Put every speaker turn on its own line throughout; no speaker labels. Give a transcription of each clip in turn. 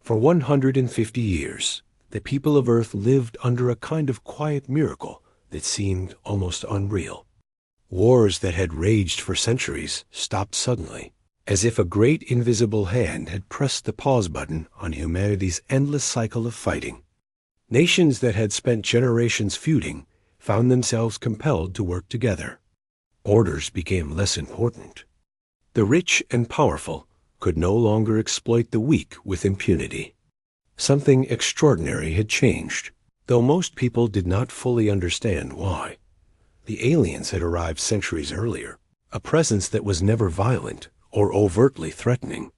For 150 years, the people of Earth lived under a kind of quiet miracle that seemed almost unreal. Wars that had raged for centuries stopped suddenly, as if a great invisible hand had pressed the pause button on humanity's endless cycle of fighting. Nations that had spent generations feuding found themselves compelled to work together. Orders became less important. The rich and powerful could no longer exploit the weak with impunity. Something extraordinary had changed, though most people did not fully understand why. The aliens had arrived centuries earlier, a presence that was never violent or overtly threatening.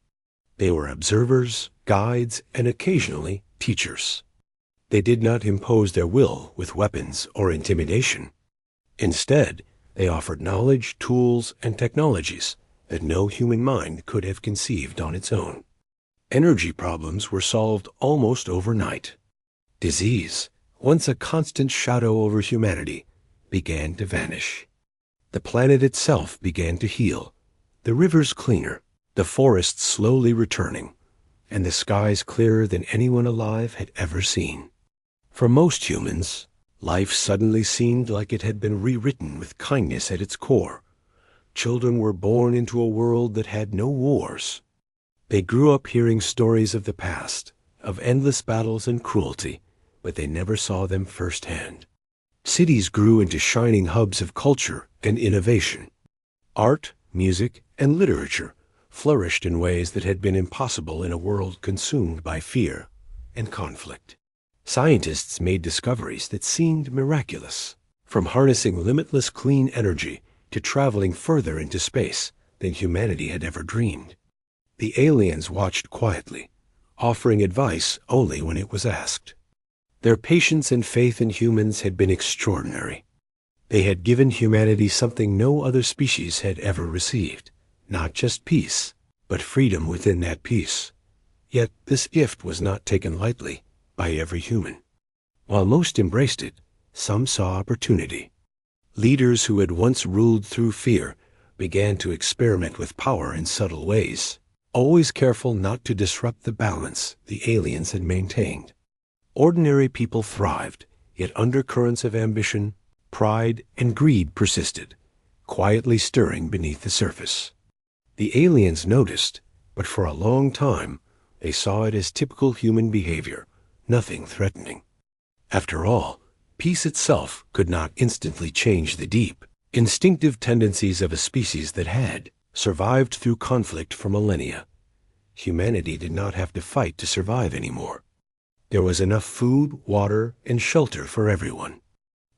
They were observers, guides, and occasionally teachers. They did not impose their will with weapons or intimidation. Instead, they offered knowledge, tools, and technologies that no human mind could have conceived on its own. Energy problems were solved almost overnight. Disease, once a constant shadow over humanity, began to vanish. The planet itself began to heal, the rivers cleaner, the forests slowly returning, and the skies clearer than anyone alive had ever seen. For most humans, life suddenly seemed like it had been rewritten with kindness at its core. Children were born into a world that had no wars. They grew up hearing stories of the past, of endless battles and cruelty, but they never saw them firsthand. Cities grew into shining hubs of culture and innovation. Art, music, and literature flourished in ways that had been impossible in a world consumed by fear and conflict. Scientists made discoveries that seemed miraculous, from harnessing limitless clean energy to traveling further into space than humanity had ever dreamed. The aliens watched quietly, offering advice only when it was asked. Their patience and faith in humans had been extraordinary. They had given humanity something no other species had ever received, not just peace, but freedom within that peace. Yet this gift was not taken lightly by every human. While most embraced it, some saw opportunity. Leaders who had once ruled through fear began to experiment with power in subtle ways, always careful not to disrupt the balance the aliens had maintained. Ordinary people thrived, yet undercurrents of ambition, pride, and greed persisted, quietly stirring beneath the surface. The aliens noticed, but for a long time, they saw it as typical human behavior, nothing threatening. After all, peace itself could not instantly change the deep, instinctive tendencies of a species that had survived through conflict for millennia. Humanity did not have to fight to survive anymore. There was enough food, water, and shelter for everyone.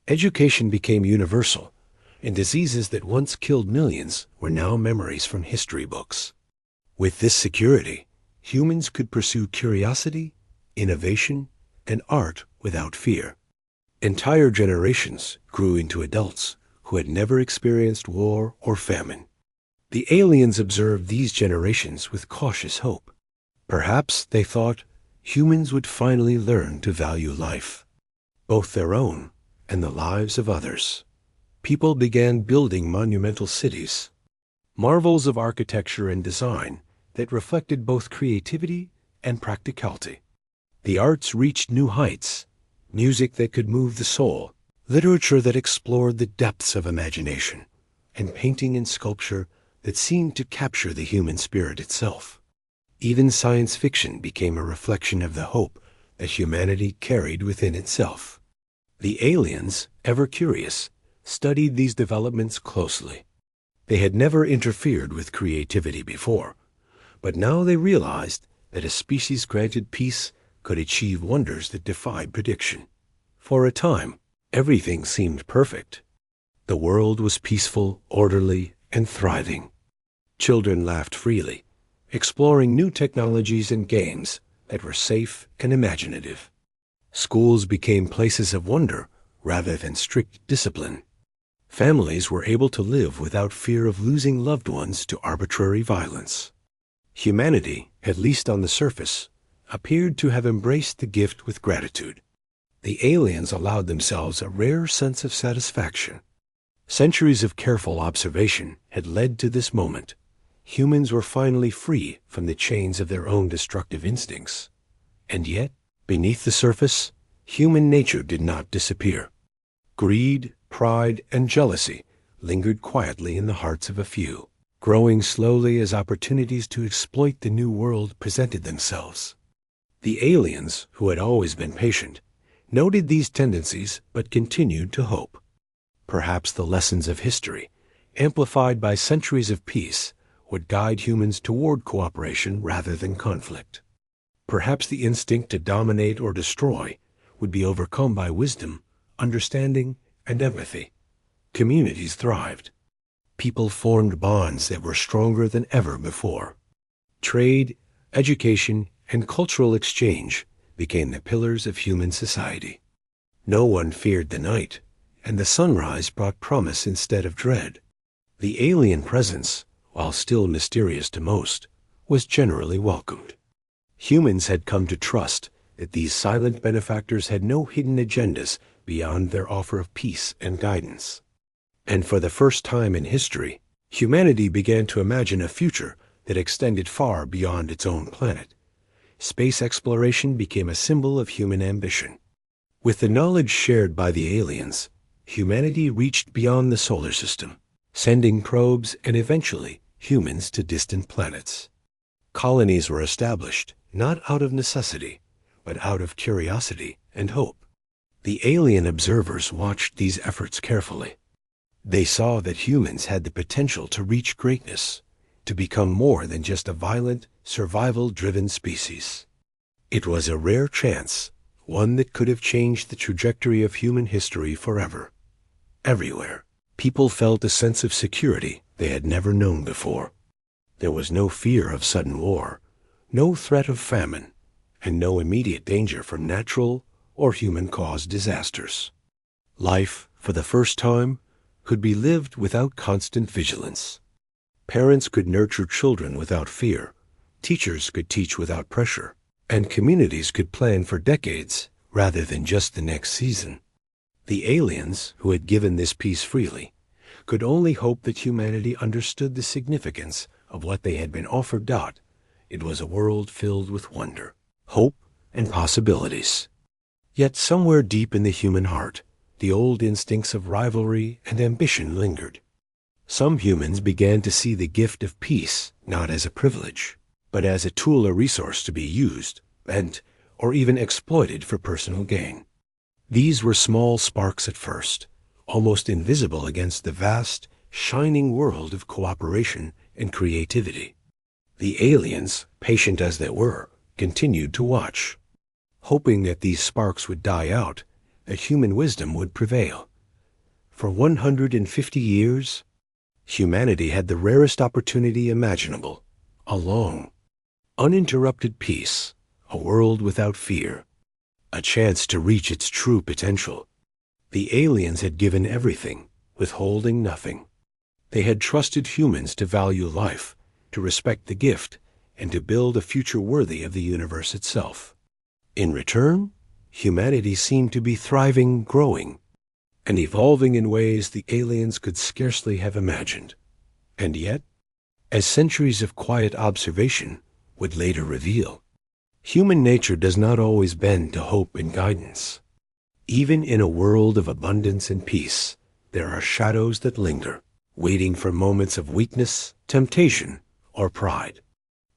Education became universal, and diseases that once killed millions were now memories from history books. With this security, humans could pursue curiosity, innovation, and art without fear. Entire generations grew into adults who had never experienced war or famine. The aliens observed these generations with cautious hope. Perhaps, they thought, humans would finally learn to value life, both their own and the lives of others. People began building monumental cities, marvels of architecture and design that reflected both creativity and practicality. The arts reached new heights, music that could move the soul, literature that explored the depths of imagination, and painting and sculpture that seemed to capture the human spirit itself. Even science fiction became a reflection of the hope that humanity carried within itself. The aliens, ever curious, studied these developments closely. They had never interfered with creativity before, but now they realized that a species granted peace could achieve wonders that defied prediction. For a time, everything seemed perfect. The world was peaceful, orderly, and thriving. Children laughed freely, exploring new technologies and games that were safe and imaginative. Schools became places of wonder rather than strict discipline. Families were able to live without fear of losing loved ones to arbitrary violence. Humanity, at least on the surface, appeared to have embraced the gift with gratitude. The aliens allowed themselves a rare sense of satisfaction. Centuries of careful observation had led to this moment. Humans were finally free from the chains of their own destructive instincts. And yet, beneath the surface, human nature did not disappear. Greed, pride, and jealousy lingered quietly in the hearts of a few, growing slowly as opportunities to exploit the new world presented themselves. The aliens, who had always been patient, noted these tendencies but continued to hope. Perhaps the lessons of history, amplified by centuries of peace, would guide humans toward cooperation rather than conflict. Perhaps the instinct to dominate or destroy would be overcome by wisdom, understanding, and empathy. Communities thrived. People formed bonds that were stronger than ever before. Trade, education, and cultural exchange became the pillars of human society. No one feared the night, and the sunrise brought promise instead of dread. The alien presence, while still mysterious to most, was generally welcomed. Humans had come to trust that these silent benefactors had no hidden agendas beyond their offer of peace and guidance. And for the first time in history, humanity began to imagine a future that extended far beyond its own planet. Space exploration became a symbol of human ambition. With the knowledge shared by the aliens, humanity reached beyond the solar system, sending probes and eventually humans to distant planets. Colonies were established, not out of necessity, but out of curiosity and hope. The alien observers watched these efforts carefully. They saw that humans had the potential to reach greatness, to become more than just a violent, survival-driven species. It was a rare chance, one that could have changed the trajectory of human history forever. Everywhere, people felt a sense of security they had never known before. There was no fear of sudden war, no threat of famine, and no immediate danger from natural or human-caused disasters. Life, for the first time, could be lived without constant vigilance. Parents could nurture children without fear, teachers could teach without pressure, and communities could plan for decades rather than just the next season. The aliens, who had given this peace freely, could only hope that humanity understood the significance of what they had been offered. It was a world filled with wonder, hope, and possibilities. Yet somewhere deep in the human heart, the old instincts of rivalry and ambition lingered. Some humans began to see the gift of peace not as a privilege, but as a tool or resource to be used, bent, or even exploited for personal gain. These were small sparks at first, almost invisible against the vast, shining world of cooperation and creativity. The aliens, patient as they were, continued to watch, hoping that these sparks would die out, that human wisdom would prevail. For 150 years, humanity had the rarest opportunity imaginable, a long, uninterrupted peace, a world without fear, a chance to reach its true potential. The aliens had given everything, withholding nothing. They had trusted humans to value life, to respect the gift, and to build a future worthy of the universe itself. In return, humanity seemed to be thriving, growing, and evolving in ways the aliens could scarcely have imagined. And yet, as centuries of quiet observation would later reveal, human nature does not always bend to hope and guidance. Even in a world of abundance and peace, there are shadows that linger, waiting for moments of weakness, temptation, or pride.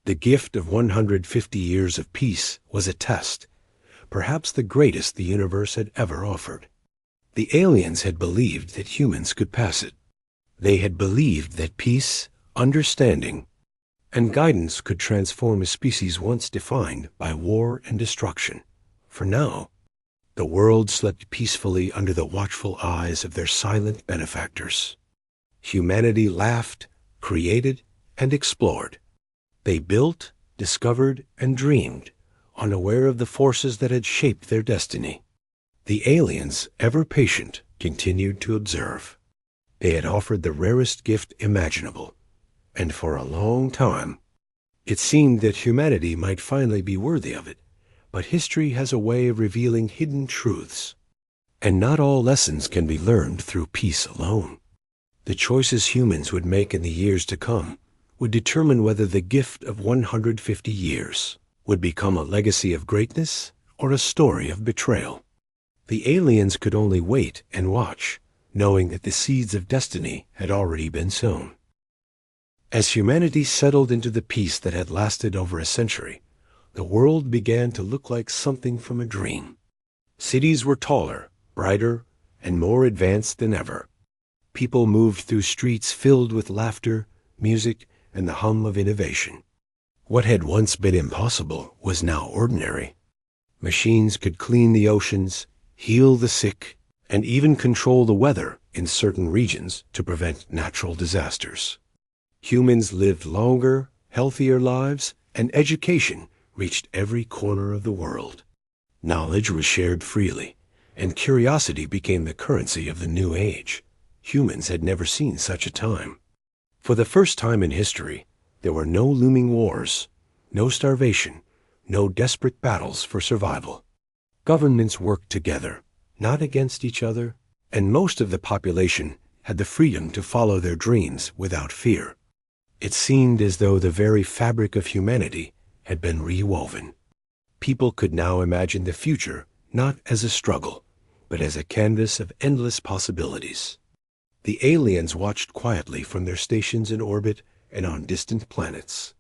The gift of 150 years of peace was a test, perhaps the greatest the universe had ever offered. The aliens had believed that humans could pass it. They had believed that peace, understanding, and guidance could transform a species once defined by war and destruction. For now, the world slept peacefully under the watchful eyes of their silent benefactors. Humanity laughed, created, and explored. They built, discovered, and dreamed, unaware of the forces that had shaped their destiny. The aliens, ever patient, continued to observe. They had offered the rarest gift imaginable, and for a long time, it seemed that humanity might finally be worthy of it. But history has a way of revealing hidden truths, and not all lessons can be learned through peace alone. The choices humans would make in the years to come would determine whether the gift of 150 years would become a legacy of greatness or a story of betrayal. The aliens could only wait and watch, knowing that the seeds of destiny had already been sown. As humanity settled into the peace that had lasted over a century, the world began to look like something from a dream. Cities were taller, brighter, and more advanced than ever. People moved through streets filled with laughter, music, and the hum of innovation. What had once been impossible was now ordinary. Machines could clean the oceans, heal the sick, and even control the weather in certain regions to prevent natural disasters. Humans lived longer, healthier lives, and education reached every corner of the world. Knowledge was shared freely, and curiosity became the currency of the new age. Humans had never seen such a time. For the first time in history, there were no looming wars, no starvation, no desperate battles for survival. Governments worked together, not against each other, and most of the population had the freedom to follow their dreams without fear. It seemed as though the very fabric of humanity had been rewoven. People could now imagine the future not as a struggle, but as a canvas of endless possibilities. The aliens watched quietly from their stations in orbit and on distant planets.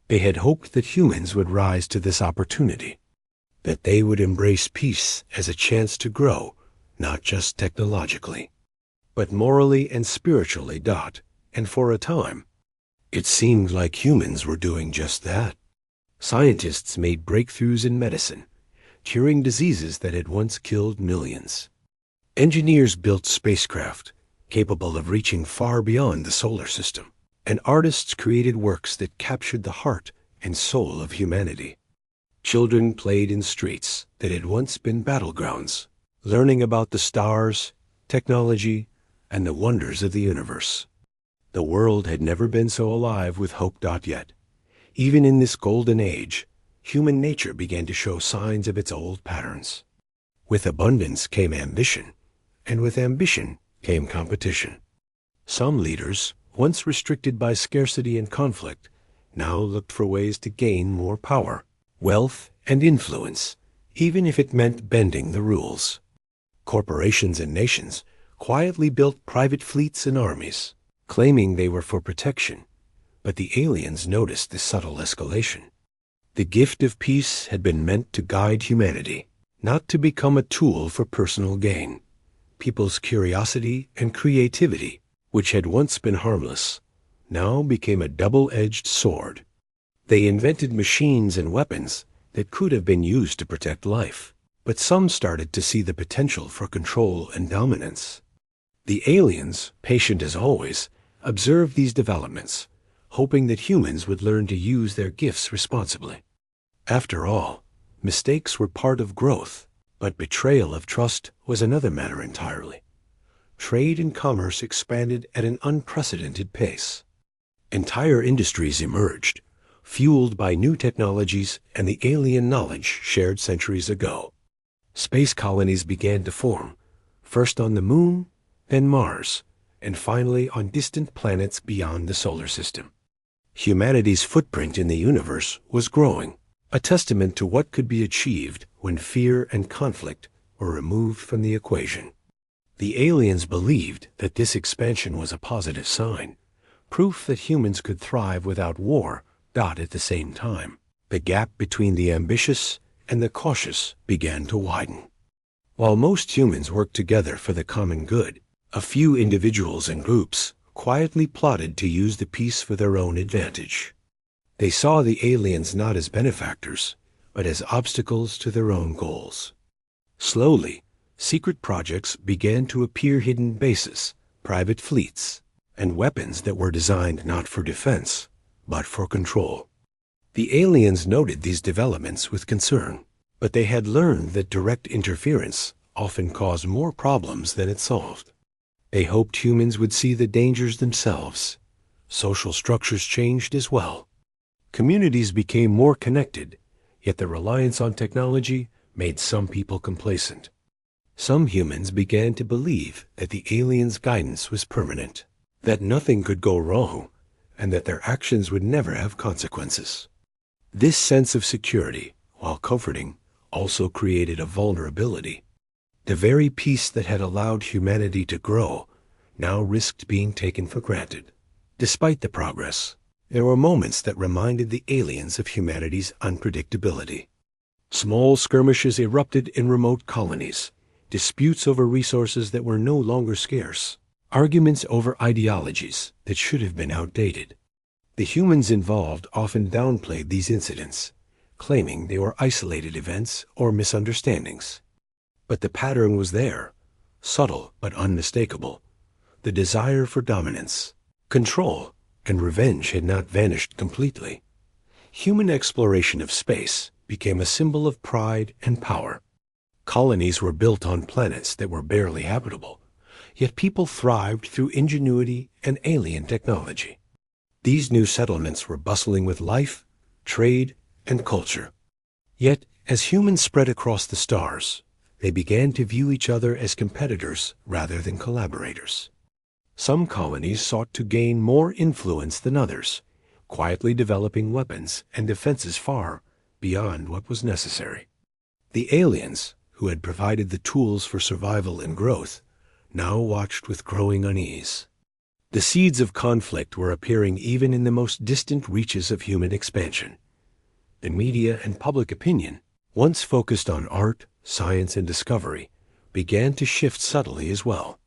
They had hoped that humans would rise to this opportunity, that they would embrace peace as a chance to grow, not just technologically, but morally and spiritually. And for a time, it seemed like humans were doing just that. Scientists made breakthroughs in medicine, curing diseases that had once killed millions. Engineers built spacecraft capable of reaching far beyond the solar system, and artists created works that captured the heart and soul of humanity. Children played in streets that had once been battlegrounds, learning about the stars, technology, and the wonders of the universe. The world had never been so alive with hope. Yet, even in this golden age, human nature began to show signs of its old patterns. With abundance came ambition, and with ambition came competition. Some leaders, once restricted by scarcity and conflict, now looked for ways to gain more power, wealth, and influence, even if it meant bending the rules. Corporations and nations quietly built private fleets and armies, claiming they were for protection, but the aliens noticed this subtle escalation. The gift of peace had been meant to guide humanity, not to become a tool for personal gain. People's curiosity and creativity, which had once been harmless, now became a double-edged sword. They invented machines and weapons that could have been used to protect life, but some started to see the potential for control and dominance. The aliens, patient as always, observed these developments, hoping that humans would learn to use their gifts responsibly. After all, mistakes were part of growth, but betrayal of trust was another matter entirely. Trade and commerce expanded at an unprecedented pace. Entire industries emerged, fueled by new technologies and the alien knowledge shared centuries ago. Space colonies began to form, first on the Moon, then Mars, and finally on distant planets beyond the solar system. Humanity's footprint in the universe was growing, a testament to what could be achieved when fear and conflict were removed from the equation. The aliens believed that this expansion was a positive sign, proof that humans could thrive without war. At the same time, the gap between the ambitious and the cautious began to widen. While most humans worked together for the common good, a few individuals and groups quietly plotted to use the peace for their own advantage. They saw the aliens not as benefactors, but as obstacles to their own goals. Slowly, secret projects began to appear: hidden bases, private fleets, and weapons that were designed not for defense, but for control. The aliens noted these developments with concern, but they had learned that direct interference often caused more problems than it solved. They hoped humans would see the dangers themselves. Social structures changed as well. Communities became more connected, yet the reliance on technology made some people complacent. Some humans began to believe that the aliens' guidance was permanent, that nothing could go wrong, and that their actions would never have consequences. This sense of security, while comforting, also created a vulnerability. The very peace that had allowed humanity to grow now risked being taken for granted. Despite the progress, there were moments that reminded the aliens of humanity's unpredictability. Small skirmishes erupted in remote colonies, disputes over resources that were no longer scarce, arguments over ideologies that should have been outdated. The humans involved often downplayed these incidents, claiming they were isolated events or misunderstandings. But the pattern was there, subtle but unmistakable. The desire for dominance, control, and revenge had not vanished completely. Human exploration of space became a symbol of pride and power. Colonies were built on planets that were barely habitable, yet people thrived through ingenuity and alien technology. These new settlements were bustling with life, trade, and culture. Yet, as humans spread across the stars, they began to view each other as competitors rather than collaborators. Some colonies sought to gain more influence than others, quietly developing weapons and defenses far beyond what was necessary. The aliens, who had provided the tools for survival and growth, now watched with growing unease. The seeds of conflict were appearing even in the most distant reaches of human expansion. The media and public opinion, once focused on art, science, and discovery, began to shift subtly as well.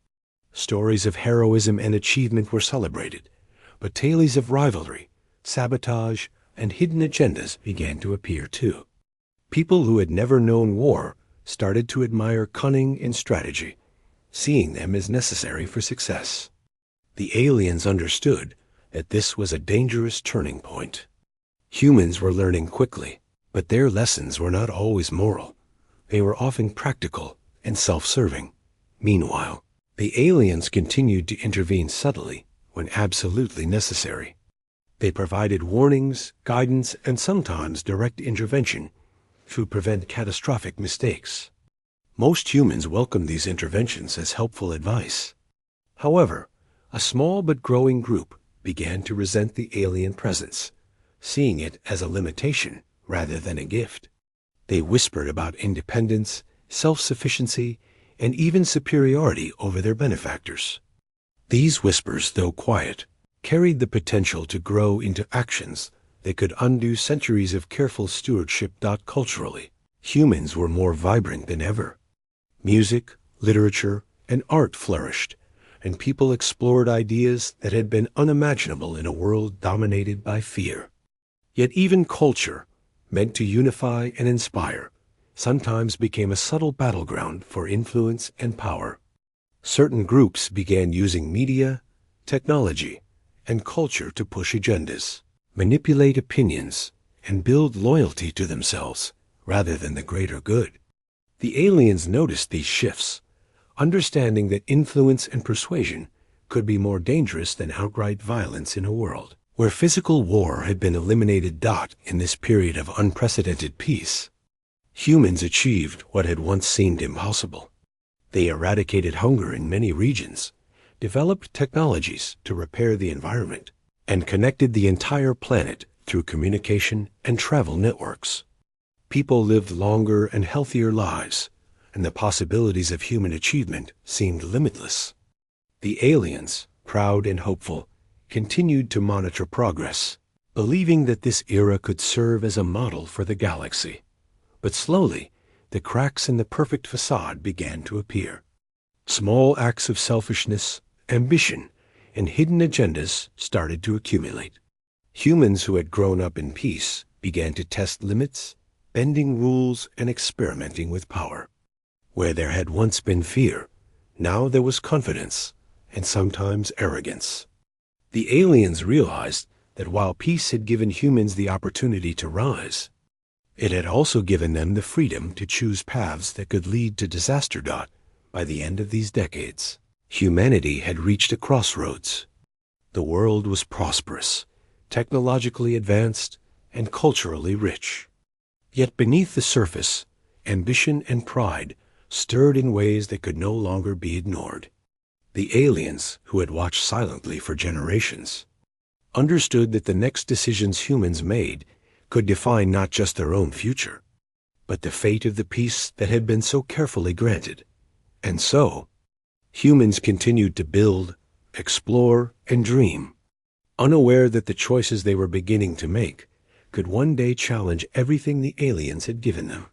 Stories of heroism and achievement were celebrated, but tales of rivalry, sabotage, and hidden agendas began to appear too. People who had never known war started to admire cunning and strategy, seeing them as necessary for success. The aliens understood that this was a dangerous turning point. Humans were learning quickly, but their lessons were not always moral. They were often practical and self-serving. Meanwhile, the aliens continued to intervene subtly when absolutely necessary. They provided warnings, guidance, and sometimes direct intervention to prevent catastrophic mistakes. Most humans welcomed these interventions as helpful advice. However, a small but growing group began to resent the alien presence, seeing it as a limitation rather than a gift. They whispered about independence, self-sufficiency, and even superiority over their benefactors. These whispers, though quiet, carried the potential to grow into actions that could undo centuries of careful stewardship. Culturally, humans were more vibrant than ever. Music, literature, and art flourished, and people explored ideas that had been unimaginable in a world dominated by fear. Yet even culture, meant to unify and inspire, sometimes became a subtle battleground for influence and power. Certain groups began using media, technology, and culture to push agendas, manipulate opinions, and build loyalty to themselves rather than the greater good. The aliens noticed these shifts, understanding that influence and persuasion could be more dangerous than outright violence in a world where physical war had been eliminated. In this period of unprecedented peace, humans achieved what had once seemed impossible. They eradicated hunger in many regions, developed technologies to repair the environment, and connected the entire planet through communication and travel networks. People lived longer and healthier lives, and the possibilities of human achievement seemed limitless. The aliens, proud and hopeful, continued to monitor progress, believing that this era could serve as a model for the galaxy. But slowly, the cracks in the perfect facade began to appear. Small acts of selfishness, ambition, and hidden agendas started to accumulate. Humans who had grown up in peace began to test limits, bending rules and experimenting with power. Where there had once been fear, now there was confidence and sometimes arrogance. The aliens realized that while peace had given humans the opportunity to rise, it had also given them the freedom to choose paths that could lead to disaster. By the end of these decades, humanity had reached a crossroads. The world was prosperous, technologically advanced, and culturally rich. Yet beneath the surface, ambition and pride stirred in ways that could no longer be ignored. The aliens, who had watched silently for generations, understood that the next decisions humans made could define not just their own future, but the fate of the peace that had been so carefully granted. And so, humans continued to build, explore, and dream, unaware that the choices they were beginning to make could one day challenge everything the aliens had given them.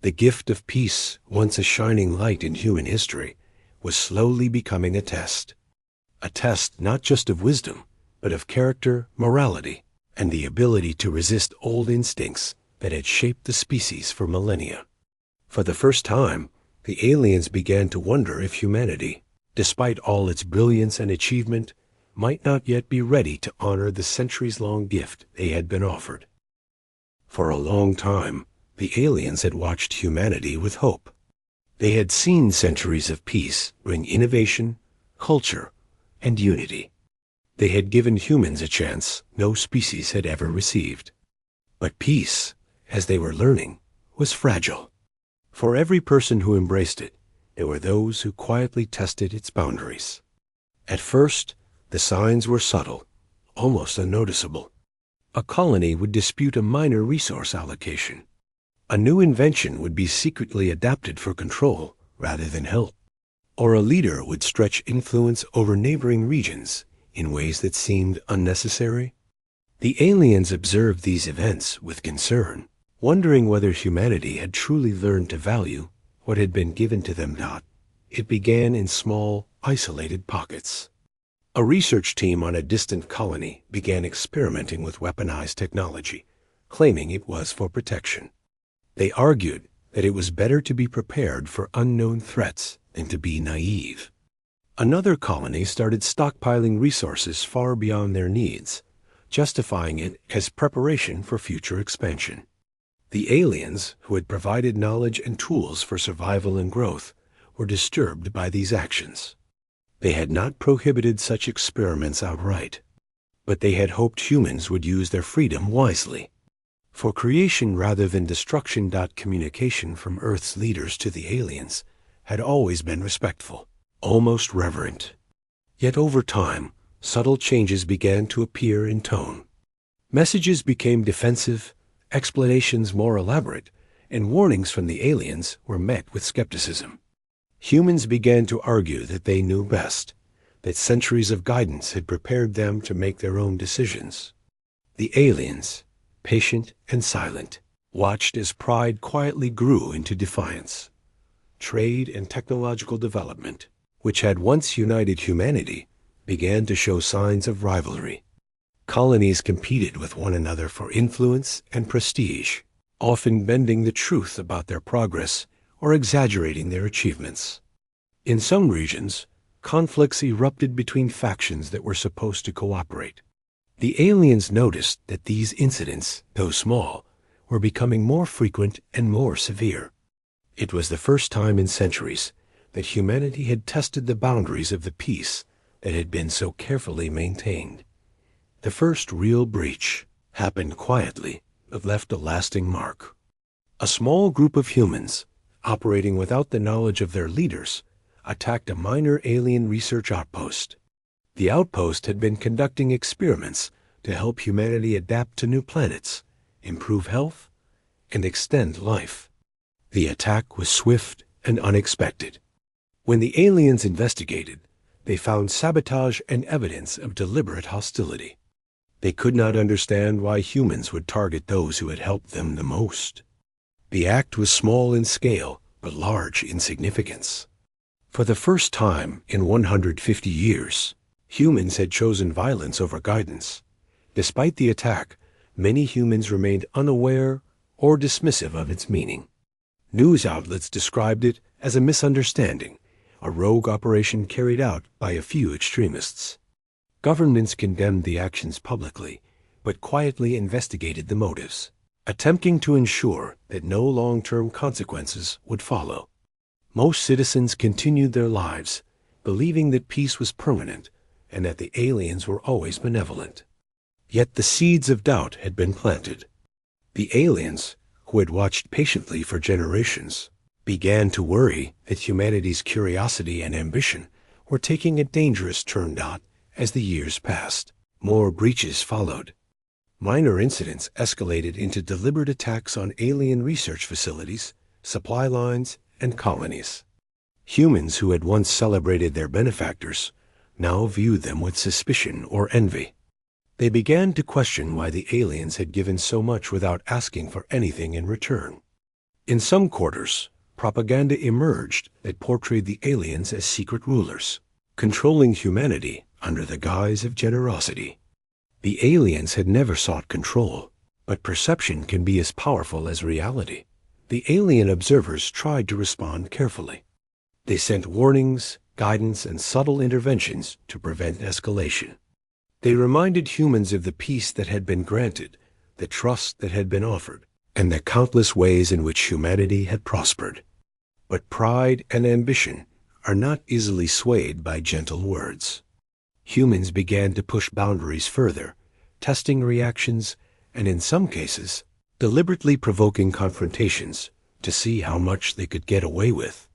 The gift of peace, once a shining light in human history, was slowly becoming a test not just of wisdom, but of character, morality, and the ability to resist old instincts that had shaped the species for millennia. For the first time, the aliens began to wonder if humanity, despite all its brilliance and achievement, might not yet be ready to honor the centuries-long gift they had been offered. For a long time, the aliens had watched humanity with hope. They had seen centuries of peace bring innovation, culture, and unity. They had given humans a chance no species had ever received. But peace, as they were learning, was fragile. For every person who embraced it, there were those who quietly tested its boundaries. At first, the signs were subtle, almost unnoticeable. A colony would dispute a minor resource allocation. A new invention would be secretly adapted for control rather than help. Or a leader would stretch influence over neighboring regions in ways that seemed unnecessary. The aliens observed these events with concern, wondering whether humanity had truly learned to value what had been given to them. It began in small, isolated pockets. A research team on a distant colony began experimenting with weaponized technology, claiming it was for protection. They argued that it was better to be prepared for unknown threats than to be naive. Another colony started stockpiling resources far beyond their needs, justifying it as preparation for future expansion. The aliens, who had provided knowledge and tools for survival and growth, were disturbed by these actions. They had not prohibited such experiments outright, but they had hoped humans would use their freedom wisely. For creation rather than destruction. Communication from Earth's leaders to the aliens had always been respectful, almost reverent. Yet over time, subtle changes began to appear in tone. Messages became defensive, explanations more elaborate, and warnings from the aliens were met with skepticism. Humans began to argue that they knew best, that centuries of guidance had prepared them to make their own decisions. The aliens, patient and silent, watched as pride quietly grew into defiance. Trade and technological development, which had once united humanity, began to show signs of rivalry. Colonies competed with one another for influence and prestige, often bending the truth about their progress or exaggerating their achievements. In some regions, conflicts erupted between factions that were supposed to cooperate. The aliens noticed that these incidents, though small, were becoming more frequent and more severe. It was the first time in centuries that humanity had tested the boundaries of the peace that had been so carefully maintained. The first real breach happened quietly, but left a lasting mark. A small group of humans, operating without the knowledge of their leaders, attacked a minor alien research outpost. The outpost had been conducting experiments to help humanity adapt to new planets, improve health, and extend life. The attack was swift and unexpected. When the aliens investigated, they found sabotage and evidence of deliberate hostility. They could not understand why humans would target those who had helped them the most. The act was small in scale, but large in significance. For the first time in 150 years, humans had chosen violence over guidance. Despite the attack, many humans remained unaware or dismissive of its meaning. News outlets described it as a misunderstanding, a rogue operation carried out by a few extremists. Governments condemned the actions publicly, but quietly investigated the motives, attempting to ensure that no long-term consequences would follow. Most citizens continued their lives, believing that peace was permanent and that the aliens were always benevolent. Yet the seeds of doubt had been planted. The aliens, who had watched patiently for generations, began to worry that humanity's curiosity and ambition were taking a dangerous turn. As the years passed, more breaches followed. Minor incidents escalated into deliberate attacks on alien research facilities, supply lines, and colonies. Humans who had once celebrated their benefactors now viewed them with suspicion or envy. They began to question why the aliens had given so much without asking for anything in return. In some quarters, propaganda emerged that portrayed the aliens as secret rulers, controlling humanity under the guise of generosity. The aliens had never sought control, but perception can be as powerful as reality. The alien observers tried to respond carefully. They sent warnings, guidance, and subtle interventions to prevent escalation. They reminded humans of the peace that had been granted, the trust that had been offered, and the countless ways in which humanity had prospered. But pride and ambition are not easily swayed by gentle words. Humans began to push boundaries further, testing reactions and, in some cases, deliberately provoking confrontations to see how much they could get away with.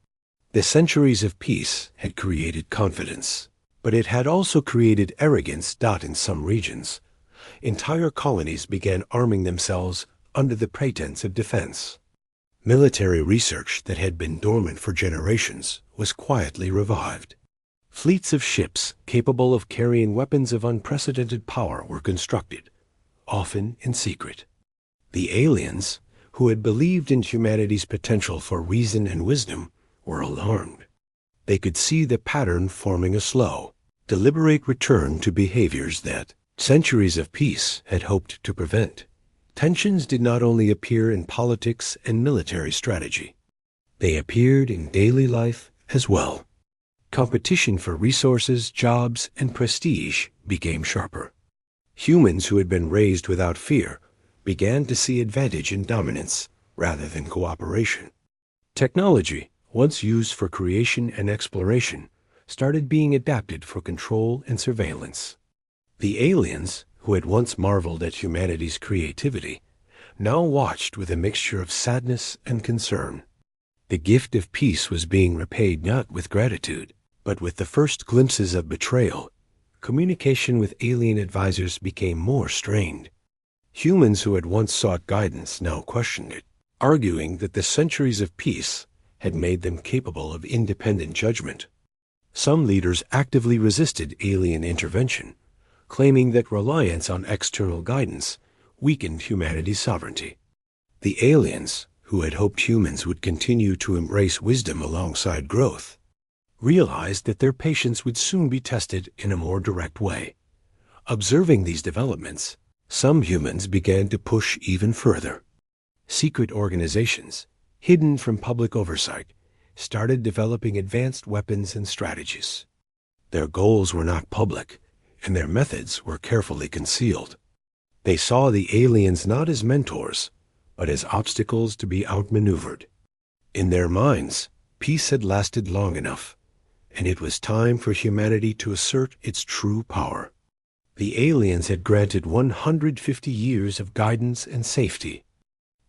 The centuries of peace had created confidence, but it had also created arrogance. In some regions, entire colonies began arming themselves under the pretense of defense. Military research that had been dormant for generations was quietly revived. Fleets of ships capable of carrying weapons of unprecedented power were constructed, often in secret. The aliens, who had believed in humanity's potential for reason and wisdom, were alarmed. They could see the pattern forming: a slow, deliberate return to behaviors that centuries of peace had hoped to prevent. Tensions did not only appear in politics and military strategy. They appeared in daily life as well. Competition for resources, jobs, and prestige became sharper. Humans who had been raised without fear began to see advantage in dominance rather than cooperation. Technology, once used for creation and exploration, started being adapted for control and surveillance. The aliens, who had once marveled at humanity's creativity, now watched with a mixture of sadness and concern. The gift of peace was being repaid not with gratitude, but with the first glimpses of betrayal. Communication with alien advisors became more strained. Humans who had once sought guidance now questioned it, arguing that the centuries of peace had made them capable of independent judgment. Some leaders actively resisted alien intervention, claiming that reliance on external guidance weakened humanity's sovereignty. The aliens, who had hoped humans would continue to embrace wisdom alongside growth, realized that their patience would soon be tested in a more direct way. Observing these developments, some humans began to push even further. Secret organizations, hidden from public oversight, started developing advanced weapons and strategies. Their goals were not public, and their methods were carefully concealed. They saw the aliens not as mentors, but as obstacles to be outmaneuvered. In their minds, peace had lasted long enough, and it was time for humanity to assert its true power. The aliens had granted 150 years of guidance and safety,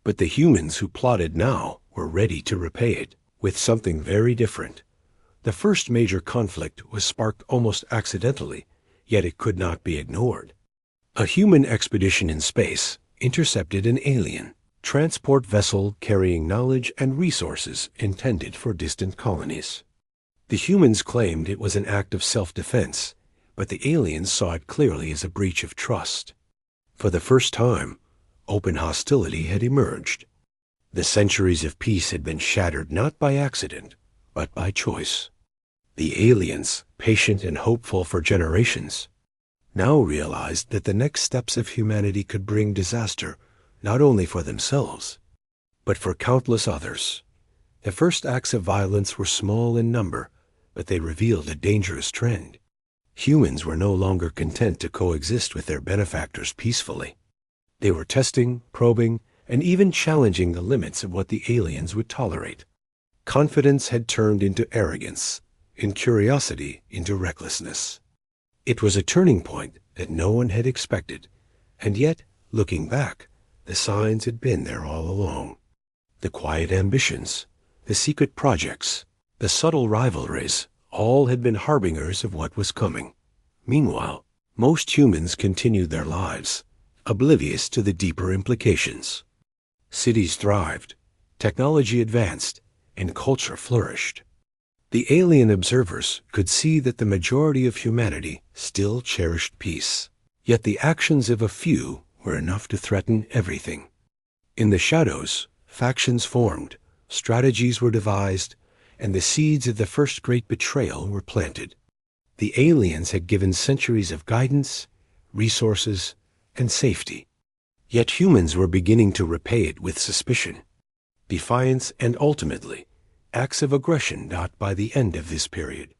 but the humans who plotted now were ready to repay it with something very different. The first major conflict was sparked almost accidentally, yet it could not be ignored. A human expedition in space intercepted an alien transport vessel carrying knowledge and resources intended for distant colonies. The humans claimed it was an act of self-defense, but the aliens saw it clearly as a breach of trust. For the first time, open hostility had emerged. The centuries of peace had been shattered not by accident, but by choice. The aliens, patient and hopeful for generations, now realized that the next steps of humanity could bring disaster not only for themselves, but for countless others. The first acts of violence were small in number, but they revealed a dangerous trend. Humans were no longer content to coexist with their benefactors peacefully. They were testing, probing, and even challenging the limits of what the aliens would tolerate. Confidence had turned into arrogance, and curiosity into recklessness. It was a turning point that no one had expected, and yet, looking back, the signs had been there all along. The quiet ambitions, the secret projects, the subtle rivalries, all had been harbingers of what was coming. Meanwhile, most humans continued their lives, oblivious to the deeper implications. Cities thrived, technology advanced, and culture flourished. The alien observers could see that the majority of humanity still cherished peace, yet the actions of a few were enough to threaten everything. In the shadows, factions formed, strategies were devised, and the seeds of the first great betrayal were planted. The aliens had given centuries of guidance, resources, and safety. Yet humans were beginning to repay it with suspicion, defiance, and ultimately, acts of aggression. By the end of this period,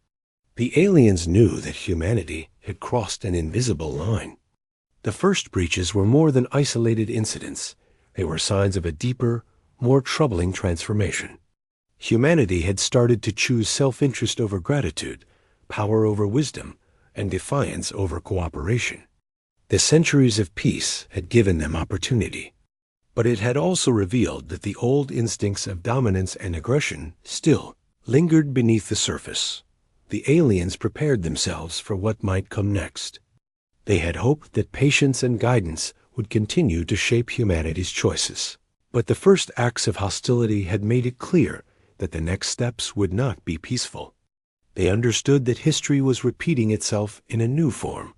the aliens knew that humanity had crossed an invisible line. The first breaches were more than isolated incidents. They were signs of a deeper, more troubling transformation. Humanity had started to choose self-interest over gratitude, power over wisdom, and defiance over cooperation. The centuries of peace had given them opportunity, but it had also revealed that the old instincts of dominance and aggression still lingered beneath the surface. The aliens prepared themselves for what might come next. They had hoped that patience and guidance would continue to shape humanity's choices. But the first acts of hostility had made it clear that the next steps would not be peaceful. They understood that history was repeating itself in a new form.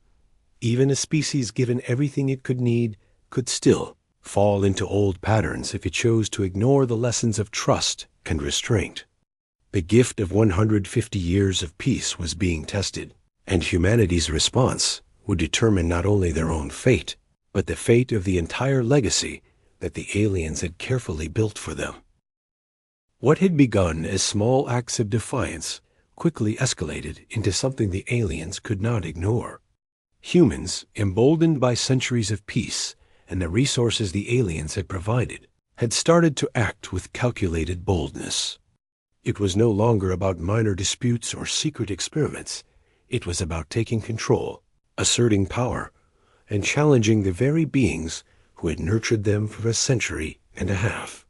Even a species given everything it could need could still fall into old patterns if it chose to ignore the lessons of trust and restraint. The gift of 150 years of peace was being tested, and humanity's response would determine not only their own fate, but the fate of the entire legacy that the aliens had carefully built for them. What had begun as small acts of defiance quickly escalated into something the aliens could not ignore. Humans, emboldened by centuries of peace and the resources the aliens had provided, had started to act with calculated boldness. It was no longer about minor disputes or secret experiments. It was about taking control, asserting power, and challenging the very beings who had nurtured them for a century and a half.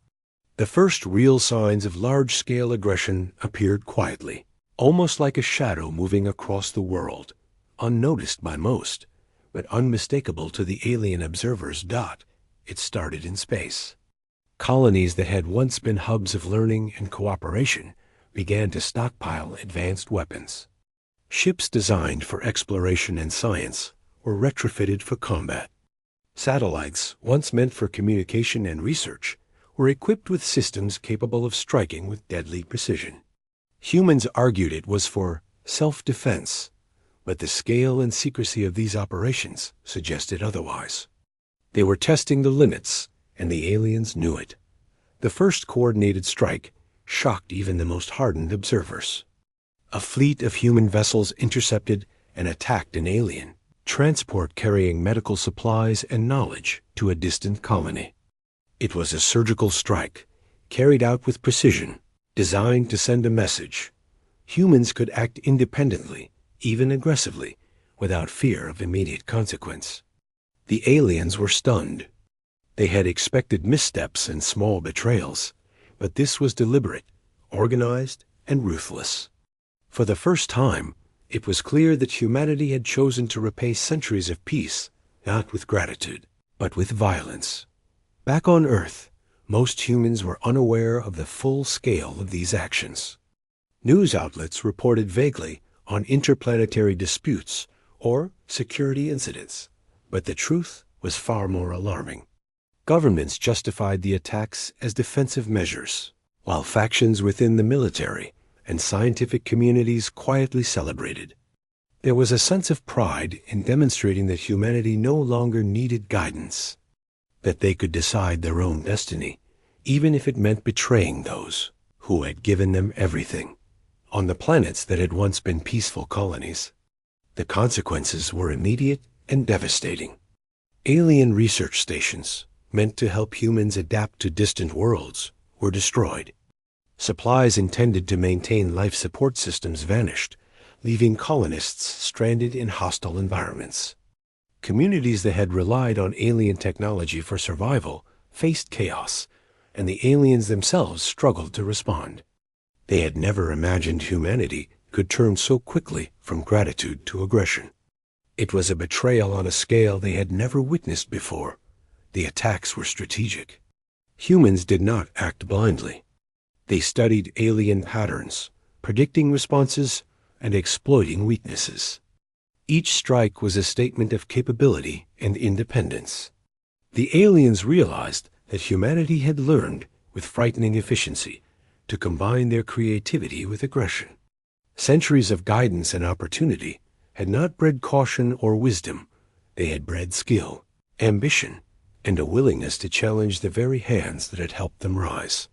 The first real signs of large-scale aggression appeared quietly, almost like a shadow moving across the world, unnoticed by most, but unmistakable to the alien observers. It started in space. Colonies that had once been hubs of learning and cooperation began to stockpile advanced weapons. Ships designed for exploration and science were retrofitted for combat. Satellites, once meant for communication and research, were equipped with systems capable of striking with deadly precision. Humans argued it was for self-defense, but the scale and secrecy of these operations suggested otherwise. They were testing the limits, and the aliens knew it. The first coordinated strike shocked even the most hardened observers. A fleet of human vessels intercepted and attacked an alien transport carrying medical supplies and knowledge to a distant colony. It was a surgical strike, carried out with precision, designed to send a message. Humans could act independently, even aggressively, without fear of immediate consequence. The aliens were stunned. They had expected missteps and small betrayals, but this was deliberate, organized, and ruthless. For the first time, it was clear that humanity had chosen to repay centuries of peace, not with gratitude, but with violence. Back on Earth, most humans were unaware of the full scale of these actions. News outlets reported vaguely on interplanetary disputes or security incidents, but the truth was far more alarming. Governments justified the attacks as defensive measures, while factions within the military and scientific communities quietly celebrated. There was a sense of pride in demonstrating that humanity no longer needed guidance, that they could decide their own destiny, even if it meant betraying those who had given them everything. On the planets that had once been peaceful colonies, the consequences were immediate and devastating. Alien research stations, meant to help humans adapt to distant worlds, were destroyed. Supplies intended to maintain life support systems vanished, leaving colonists stranded in hostile environments. Communities that had relied on alien technology for survival faced chaos, and the aliens themselves struggled to respond. They had never imagined humanity could turn so quickly from gratitude to aggression. It was a betrayal on a scale they had never witnessed before. The attacks were strategic. Humans did not act blindly. They studied alien patterns, predicting responses and exploiting weaknesses. Each strike was a statement of capability and independence. The aliens realized that humanity had learned, with frightening efficiency, to combine their creativity with aggression. Centuries of guidance and opportunity had not bred caution or wisdom. They had bred skill, ambition, and a willingness to challenge the very hands that had helped them rise.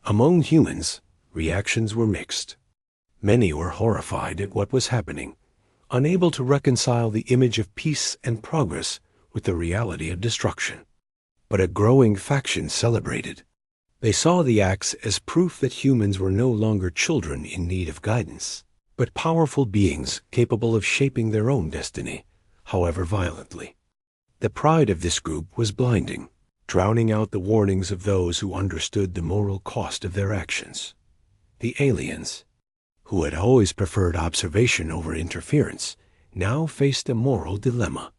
Among humans, reactions were mixed. Many were horrified at what was happening, unable to reconcile the image of peace and progress with the reality of destruction. But a growing faction celebrated. They saw the acts as proof that humans were no longer children in need of guidance, but powerful beings capable of shaping their own destiny, however violently. The pride of this group was blinding, drowning out the warnings of those who understood the moral cost of their actions. The aliens, who had always preferred observation over interference, now faced a moral dilemma.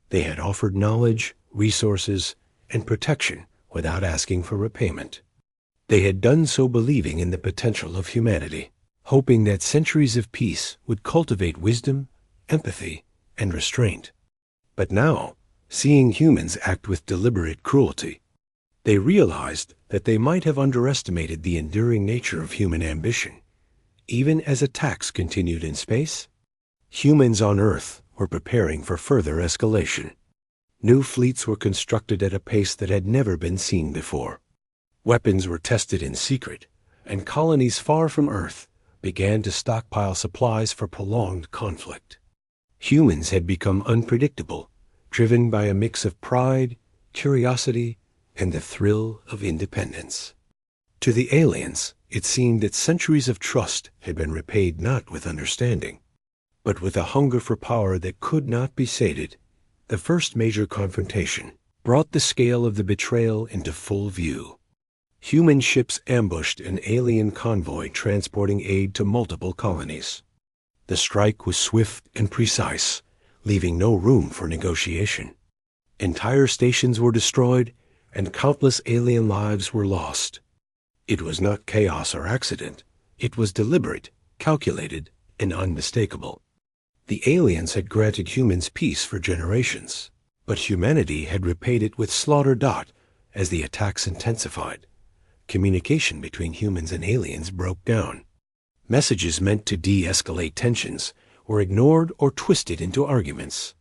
They had offered knowledge, resources, and protection without asking for repayment. They had done so believing in the potential of humanity, hoping that centuries of peace would cultivate wisdom, empathy, and restraint. But now, seeing humans act with deliberate cruelty, they realized that they might have underestimated the enduring nature of human ambition. Even as attacks continued in space, humans on Earth were preparing for further escalation. New fleets were constructed at a pace that had never been seen before. Weapons were tested in secret, and colonies far from Earth began to stockpile supplies for prolonged conflict. Humans had become unpredictable, driven by a mix of pride, curiosity, and the thrill of independence. To the aliens, it seemed that centuries of trust had been repaid not with understanding, but with a hunger for power that could not be sated. The first major confrontation brought the scale of the betrayal into full view. Human ships ambushed an alien convoy transporting aid to multiple colonies. The strike was swift and precise, leaving no room for negotiation. Entire stations were destroyed, and countless alien lives were lost. It was not chaos or accident. It was deliberate, calculated, and unmistakable. The aliens had granted humans peace for generations, but humanity had repaid it with slaughter. As the attacks intensified, communication between humans and aliens broke down. Messages meant to de-escalate tensions were ignored or twisted into arguments.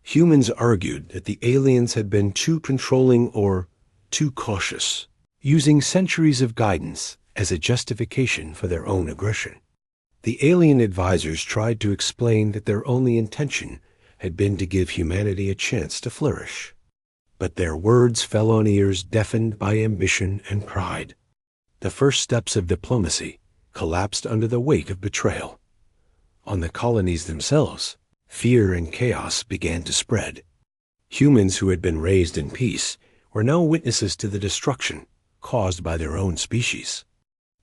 Humans argued that the aliens had been too controlling or too cautious, using centuries of guidance as a justification for their own aggression. The alien advisors tried to explain that their only intention had been to give humanity a chance to flourish. But their words fell on ears deafened by ambition and pride. The first steps of diplomacy collapsed under the weight of betrayal. On the colonies themselves, fear and chaos began to spread. Humans who had been raised in peace were now witnesses to the destruction caused by their own species.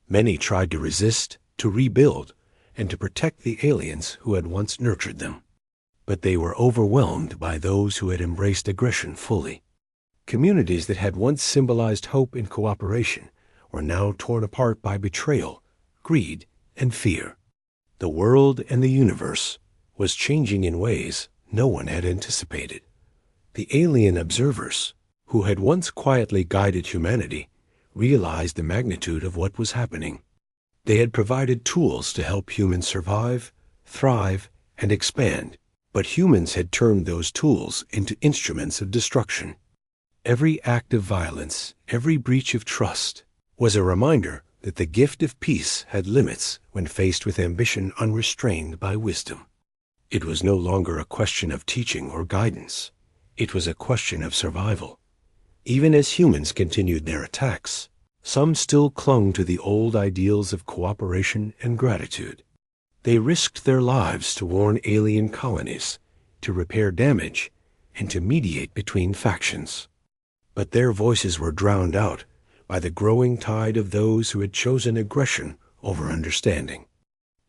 Many tried to resist, to rebuild, and to protect the aliens who had once nurtured them. But they were overwhelmed by those who had embraced aggression fully. Communities that had once symbolized hope and cooperation were now torn apart by betrayal, greed, and fear. The world and the universe was changing in ways no one had anticipated. The alien observers, who had once quietly guided humanity, realized the magnitude of what was happening. They had provided tools to help humans survive, thrive, and expand, but humans had turned those tools into instruments of destruction. Every act of violence, every breach of trust, was a reminder that the gift of peace had limits when faced with ambition unrestrained by wisdom. It was no longer a question of teaching or guidance. It was a question of survival. Even as humans continued their attacks, some still clung to the old ideals of cooperation and gratitude. They risked their lives to warn alien colonies, to repair damage, and to mediate between factions. But their voices were drowned out by the growing tide of those who had chosen aggression over understanding.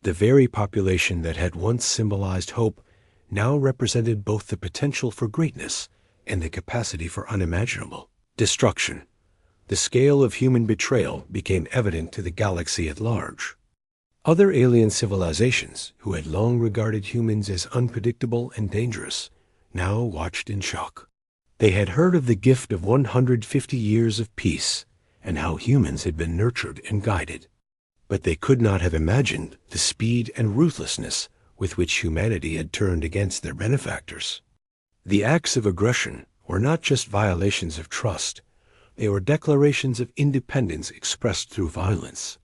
The very population that had once symbolized hope now represented both the potential for greatness and the capacity for unimaginable destruction. The scale of human betrayal became evident to the galaxy at large. Other alien civilizations, who had long regarded humans as unpredictable and dangerous, now watched in shock. They had heard of the gift of 150 years of peace and how humans had been nurtured and guided. But they could not have imagined the speed and ruthlessness with which humanity had turned against their benefactors. The acts of aggression were not just violations of trust, they were declarations of independence expressed through violence.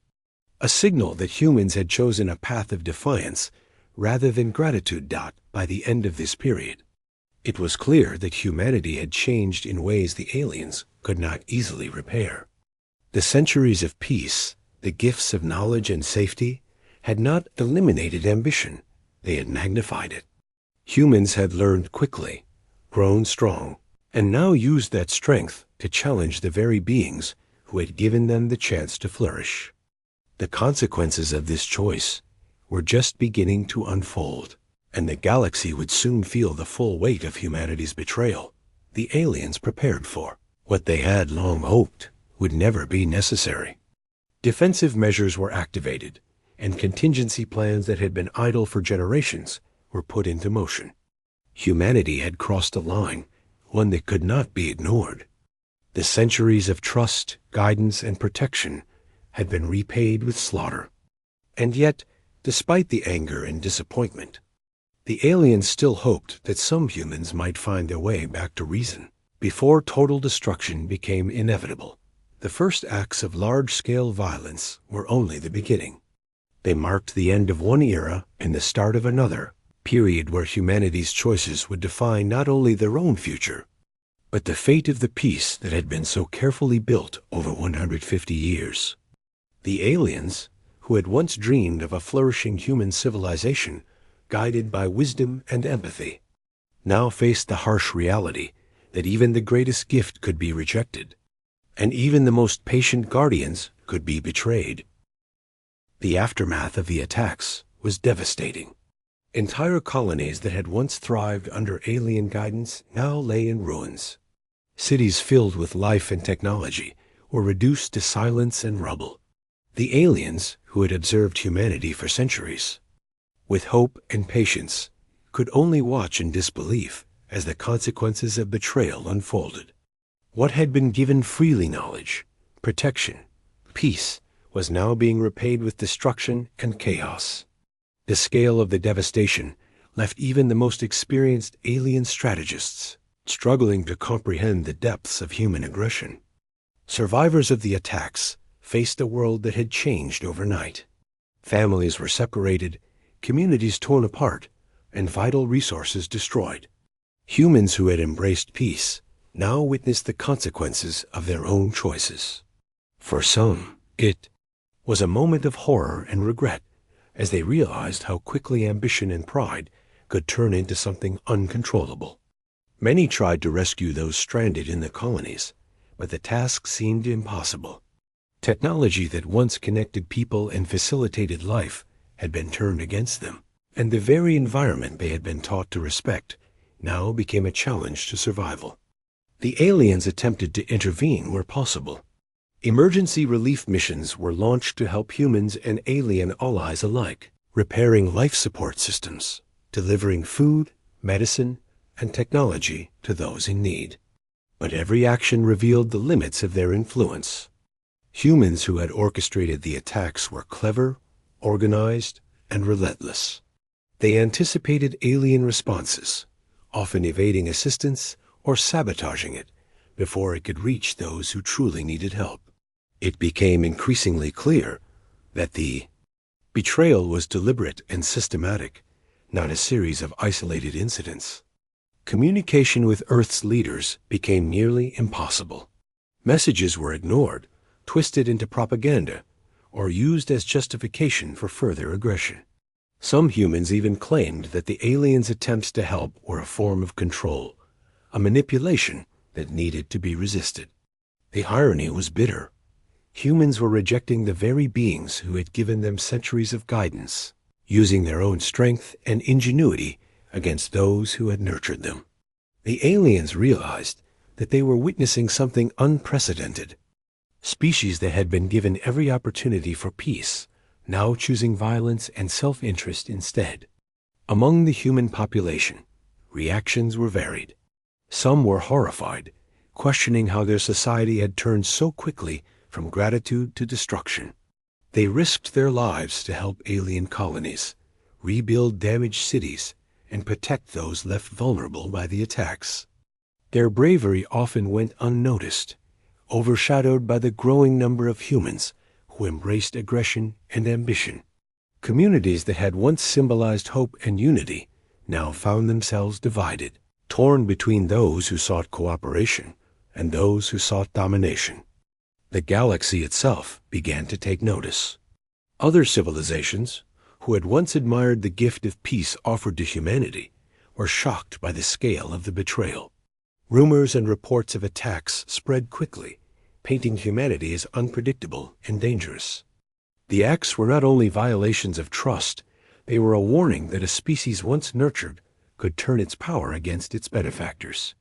A signal that humans had chosen a path of defiance rather than gratitude. By the end of this period, it was clear that humanity had changed in ways the aliens could not easily repair. The centuries of peace, the gifts of knowledge and safety, had not eliminated ambition, they had magnified it. Humans had learned quickly, grown strong, and now used that strength to challenge the very beings who had given them the chance to flourish. The consequences of this choice were just beginning to unfold, and the galaxy would soon feel the full weight of humanity's betrayal. The aliens prepared for what they had long hoped would never be necessary. Defensive measures were activated, and contingency plans that had been idle for generations were put into motion. Humanity had crossed a line, one that could not be ignored. The centuries of trust, guidance, and protection had been repaid with slaughter. And yet, despite the anger and disappointment, the aliens still hoped that some humans might find their way back to reason. Before total destruction became inevitable, the first acts of large-scale violence were only the beginning. They marked the end of one era and the start of another, period where humanity's choices would define not only their own future, but the fate of the peace that had been so carefully built over 150 years. The aliens, who had once dreamed of a flourishing human civilization guided by wisdom and empathy, now faced the harsh reality that even the greatest gift could be rejected, and even the most patient guardians could be betrayed. The aftermath of the attacks was devastating. Entire colonies that had once thrived under alien guidance now lay in ruins. Cities filled with life and technology were reduced to silence and rubble. The aliens, who had observed humanity for centuries, with hope and patience, could only watch in disbelief as the consequences of betrayal unfolded. What had been given freely, knowledge, protection, peace, was now being repaid with destruction and chaos. The scale of the devastation left even the most experienced alien strategists struggling to comprehend the depths of human aggression. Survivors of the attacks faced a world that had changed overnight. Families were separated, communities torn apart, and vital resources destroyed. Humans who had embraced peace now witnessed the consequences of their own choices. For some, it was a moment of horror and regret as they realized how quickly ambition and pride could turn into something uncontrollable. Many tried to rescue those stranded in the colonies, but the task seemed impossible. Technology that once connected people and facilitated life had been turned against them, and the very environment they had been taught to respect now became a challenge to survival. The aliens attempted to intervene where possible. Emergency relief missions were launched to help humans and alien allies alike, repairing life support systems, delivering food, medicine, and technology to those in need. But every action revealed the limits of their influence. Humans who had orchestrated the attacks were clever, organized, and relentless. They anticipated alien responses, often evading assistance or sabotaging it before it could reach those who truly needed help. It became increasingly clear that the betrayal was deliberate and systematic, not a series of isolated incidents. Communication with Earth's leaders became nearly impossible. Messages were ignored, twisted into propaganda, or used as justification for further aggression. Some humans even claimed that the aliens' attempts to help were a form of control, a manipulation that needed to be resisted. The irony was bitter. Humans were rejecting the very beings who had given them centuries of guidance, using their own strength and ingenuity against those who had nurtured them. The aliens realized that they were witnessing something unprecedented. Species that had been given every opportunity for peace, now choosing violence and self-interest instead. Among the human population, reactions were varied. Some were horrified, questioning how their society had turned so quickly from gratitude to destruction. They risked their lives to help alien colonies, rebuild damaged cities, and protect those left vulnerable by the attacks. Their bravery often went unnoticed, overshadowed by the growing number of humans who embraced aggression and ambition. Communities that had once symbolized hope and unity now found themselves divided, torn between those who sought cooperation and those who sought domination. The galaxy itself began to take notice. Other civilizations, who had once admired the gift of peace offered to humanity, were shocked by the scale of the betrayal. Rumors and reports of attacks spread quickly, painting humanity as unpredictable and dangerous. The acts were not only violations of trust, they were a warning that a species once nurtured could turn its power against its benefactors.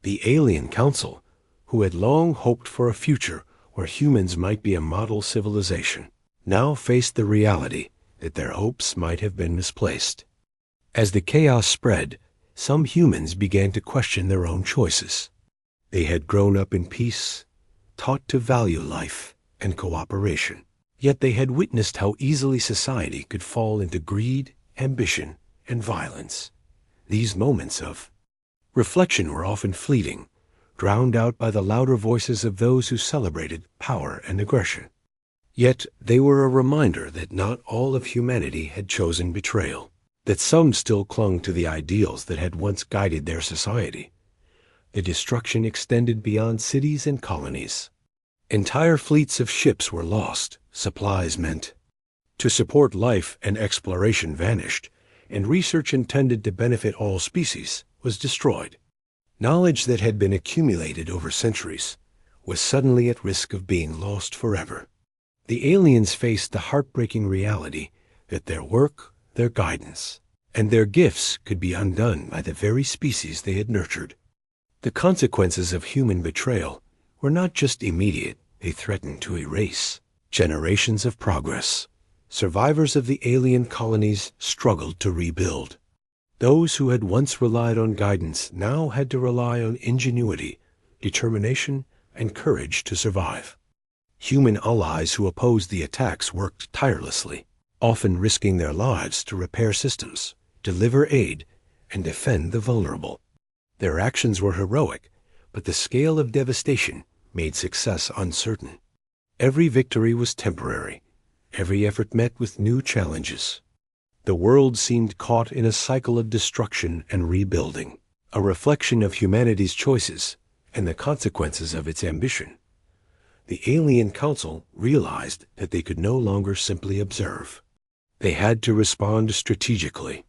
The Alien Council, who had long hoped for a future where humans might be a model civilization, now faced the reality that their hopes might have been misplaced. As the chaos spread, some humans began to question their own choices. They had grown up in peace, taught to value life and cooperation. Yet they had witnessed how easily society could fall into greed, ambition, and violence. These moments of reflection were often fleeting, drowned out by the louder voices of those who celebrated power and aggression. Yet they were a reminder that not all of humanity had chosen betrayal, that some still clung to the ideals that had once guided their society. The destruction extended beyond cities and colonies. Entire fleets of ships were lost, supplies meant to support life and exploration vanished, and research intended to benefit all species was destroyed. Knowledge that had been accumulated over centuries was suddenly at risk of being lost forever. The aliens faced the heartbreaking reality that their work, their guidance, and their gifts could be undone by the very species they had nurtured. The consequences of human betrayal were not just immediate, they threatened to erase generations of progress. Survivors of the alien colonies struggled to rebuild. Those who had once relied on guidance now had to rely on ingenuity, determination, and courage to survive. Human allies who opposed the attacks worked tirelessly, often risking their lives to repair systems, deliver aid, and defend the vulnerable. Their actions were heroic, but the scale of devastation made success uncertain. Every victory was temporary. Every effort met with new challenges. The world seemed caught in a cycle of destruction and rebuilding, a reflection of humanity's choices and the consequences of its ambition. The Alien Council realized that they could no longer simply observe. They had to respond strategically,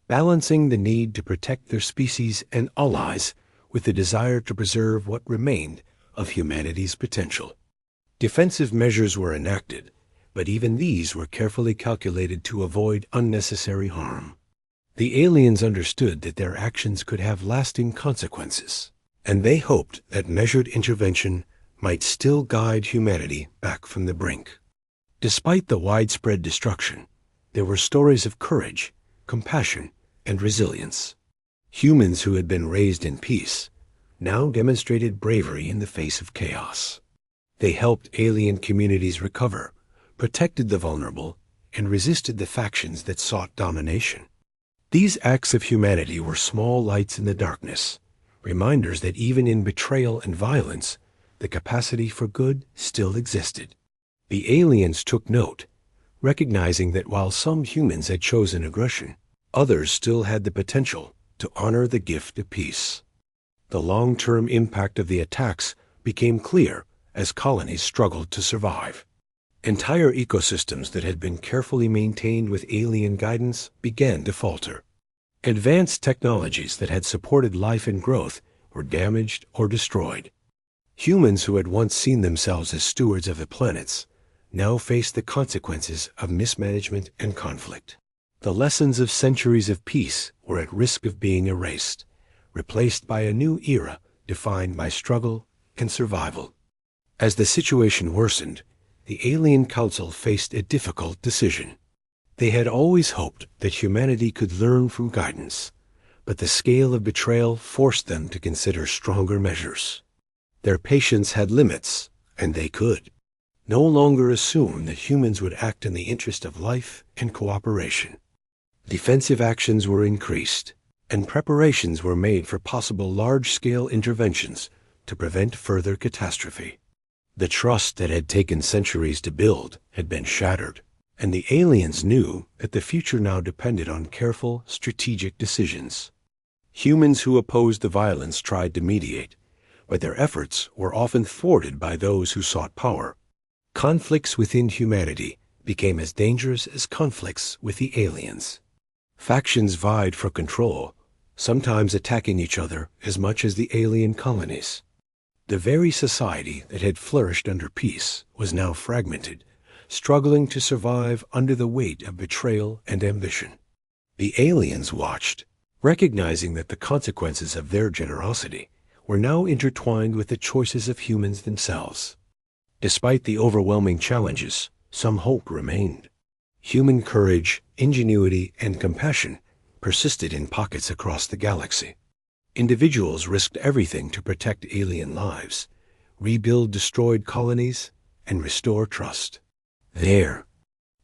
balancing the need to protect their species and allies with the desire to preserve what remained of humanity's potential. Defensive measures were enacted, but even these were carefully calculated to avoid unnecessary harm. The aliens understood that their actions could have lasting consequences, and they hoped that measured intervention might still guide humanity back from the brink. Despite the widespread destruction, there were stories of courage, compassion, and resilience. Humans who had been raised in peace now demonstrated bravery in the face of chaos. They helped alien communities recover, protected the vulnerable, and resisted the factions that sought domination. These acts of humanity were small lights in the darkness, reminders that even in betrayal and violence, the capacity for good still existed. The aliens took note, recognizing that while some humans had chosen aggression, others still had the potential to honor the gift of peace. The long-term impact of the attacks became clear as colonies struggled to survive. Entire ecosystems that had been carefully maintained with alien guidance began to falter. Advanced technologies that had supported life and growth were damaged or destroyed. Humans who had once seen themselves as stewards of the planets now faced the consequences of mismanagement and conflict. The lessons of centuries of peace were at risk of being erased, replaced by a new era defined by struggle and survival. As the situation worsened, the Alien Council faced a difficult decision. They had always hoped that humanity could learn from guidance, but the scale of betrayal forced them to consider stronger measures. Their patience had limits, and they could no longer assume that humans would act in the interest of life and cooperation. Defensive actions were increased, and preparations were made for possible large-scale interventions to prevent further catastrophe. The trust that had taken centuries to build had been shattered, and the aliens knew that the future now depended on careful, strategic decisions. Humans who opposed the violence tried to mediate, but their efforts were often thwarted by those who sought power. Conflicts within humanity became as dangerous as conflicts with the aliens. Factions vied for control, sometimes attacking each other as much as the alien colonies. The very society that had flourished under peace was now fragmented, struggling to survive under the weight of betrayal and ambition. The aliens watched, recognizing that the consequences of their generosity were now intertwined with the choices of humans themselves. Despite the overwhelming challenges, some hope remained. Human courage, ingenuity, and compassion persisted in pockets across the galaxy. Individuals risked everything to protect alien lives, rebuild destroyed colonies, and restore trust. Their